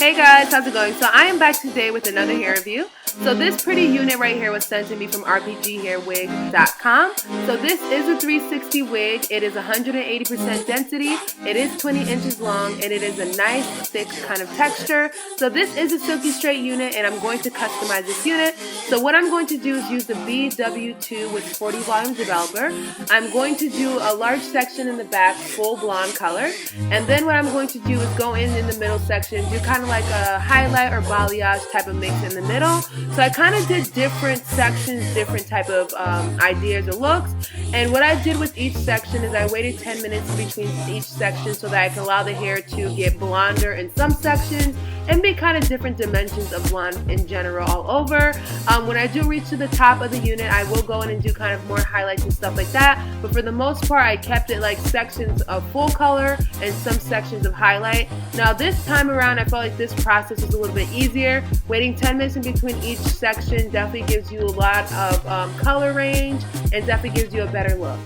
Hey guys, how's it going? So I am back today with another hair review. So this pretty unit right here was sent to me from RPGhairwig.com. So this is a 360 wig. It is 180% density. It is 20 inches long and it is a nice thick kind of texture. So this is a silky straight unit and I'm going to customize this unit. So what I'm going to do is use the BW2 with 40 volume developer. I'm going to do a large section in the back, full blonde color. And then what I'm going to do is go in the middle section, do kind of like a highlight or balayage type of mix in the middle. So I kind of did different sections, different type of ideas or looks. And what I did with each section is I waited 10 minutes between each section so that I can allow the hair to get blonder in some sections and be kind of different dimensions of blonde in general all over. When I do reach to the top of the unit, I will go in and do kind of more highlights and stuff like that. But for the most part, I kept it like sections of full color and some sections of highlight. Now this time around, I felt like this process was a little bit easier. Waiting 10 minutes in between each section definitely gives you a lot of color range and definitely gives you a better look.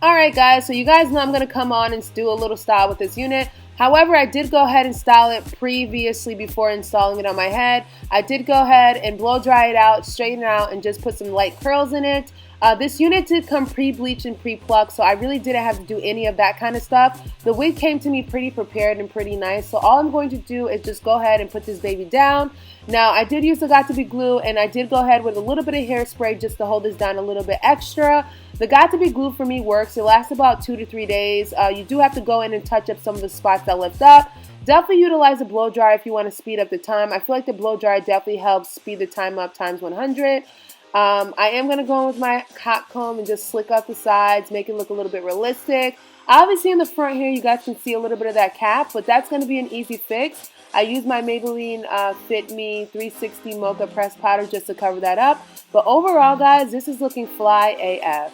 Alright guys, so you guys know I'm going to come on and do a little style with this unit. However, I did go ahead and style it previously before installing it on my head. I did go ahead and blow dry it out, straighten it out, and just put some light curls in it. This unit did come pre-bleached and pre-plucked, so I really didn't have to do any of that kind of stuff. The wig came to me pretty prepared and pretty nice, so all I'm going to do is just go ahead and put this baby down. Now, I did use the Got2b glue, and I did go ahead with a little bit of hairspray just to hold this down a little bit extra. The Got2b glue for me works. It lasts about 2 to 3 days. You do have to go in and touch up some of the spots that lift up. Definitely utilize a blow dryer if you want to speed up the time. I feel like the blow dryer definitely helps speed the time up times 100. I am going to go in with my hot comb and just slick up the sides, make it look a little bit realistic. Obviously in the front here you guys can see a little bit of that cap, but that's going to be an easy fix. I use my Maybelline Fit Me 360 Mocha Pressed Powder just to cover that up. But overall guys, this is looking fly AF.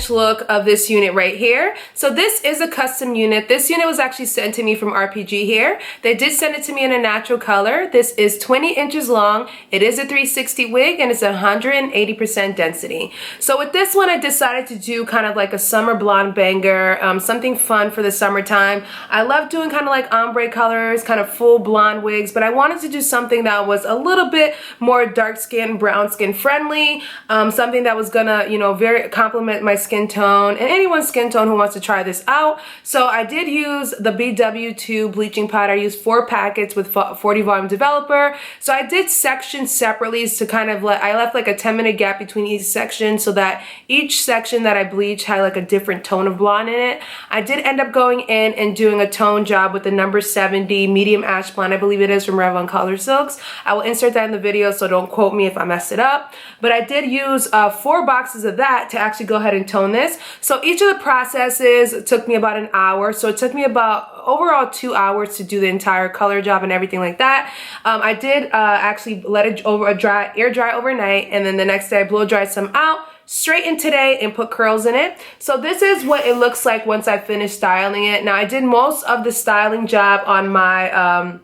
finished look of this unit right here. So this is a custom unit. This unit was actually sent to me from RPGhair. They did send it to me in a natural color. This is 20 inches long. It is a 360 wig and it's 180% density. So with this one, I decided to do kind of like a summer blonde banger, something fun for the summertime. I love doing kind of like ombre colors, kind of full blonde wigs, but I wanted to do something that was a little bit more dark skin, brown skin friendly, something that was gonna, you know, very complement my skin tone and anyone's skin tone who wants to try this out. So I did use the BW2 bleaching powder. I used 4 packets with 40 volume developer. So I did sections separately to kind of I left like a 10-minute gap between each section so that each section that I bleached had like a different tone of blonde in it. I did end up going in and doing a tone job with the number 70 medium ash blonde, I believe it is, from Revlon Color Silks. I will insert that in the video, so don't quote me if I messed it up. But I did use 4 boxes of that to actually go ahead and tone this. So each of the processes took me about an hour. So it took me about overall 2 hours to do the entire color job and everything like that. I did actually let it air dry overnight, and then the next day I blow dried some out, straightened today, and put curls in it. So this is what it looks like once I finish styling it. Now I did most of the styling job on my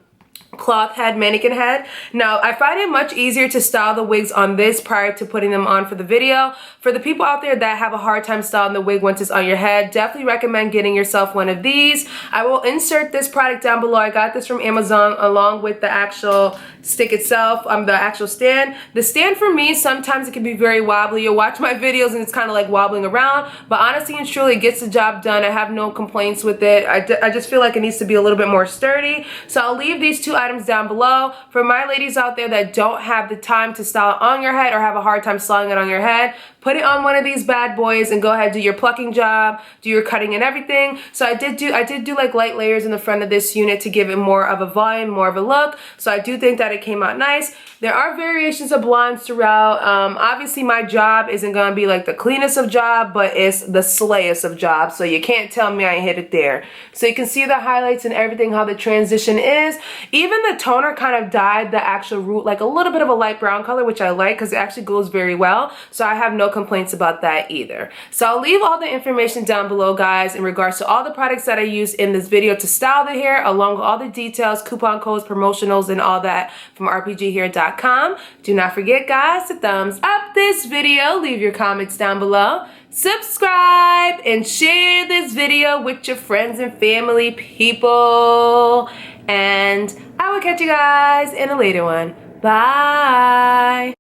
cloth head, mannequin head. Now I find it much easier to style the wigs on this prior to putting them on for the video. For the people out there that have a hard time styling the wig once it's on your head, definitely recommend getting yourself one of these. I will insert this product down below. I got this from Amazon along with the actual stick itself, the actual stand. The stand for me, sometimes it can be very wobbly. You'll watch my videos and it's kind of like wobbling around, but honestly and truly it gets the job done. I have no complaints with it. I just feel like it needs to be a little bit more sturdy. So I'll leave these 2 items down below. For my ladies out there that don't have the time to style it on your head or have a hard time styling it on your head, put it on one of these bad boys and go ahead and do your plucking job, do your cutting and everything. So I did do like light layers in the front of this unit to give it more of a volume, more of a look. So I do think that it came out nice. There are variations of blondes throughout. Obviously my job isn't gonna be like the cleanest of job, but it's the slayest of jobs. So you can't tell me I ain't hit it there. So you can see the highlights and everything, how the transition is. Even the toner kind of dyed the actual root like a little bit of a light brown color, which I like because it actually goes very well. So I have no complaints about that either. So I'll leave all the information down below, guys, in regards to all the products that I used in this video to style the hair, along with all the details, coupon codes, promotionals, and all that from RPGhair.com. Do not forget, guys, to thumbs up this video, leave your comments down below, subscribe, and share this video with your friends and family people. And I will catch you guys in a later one. Bye.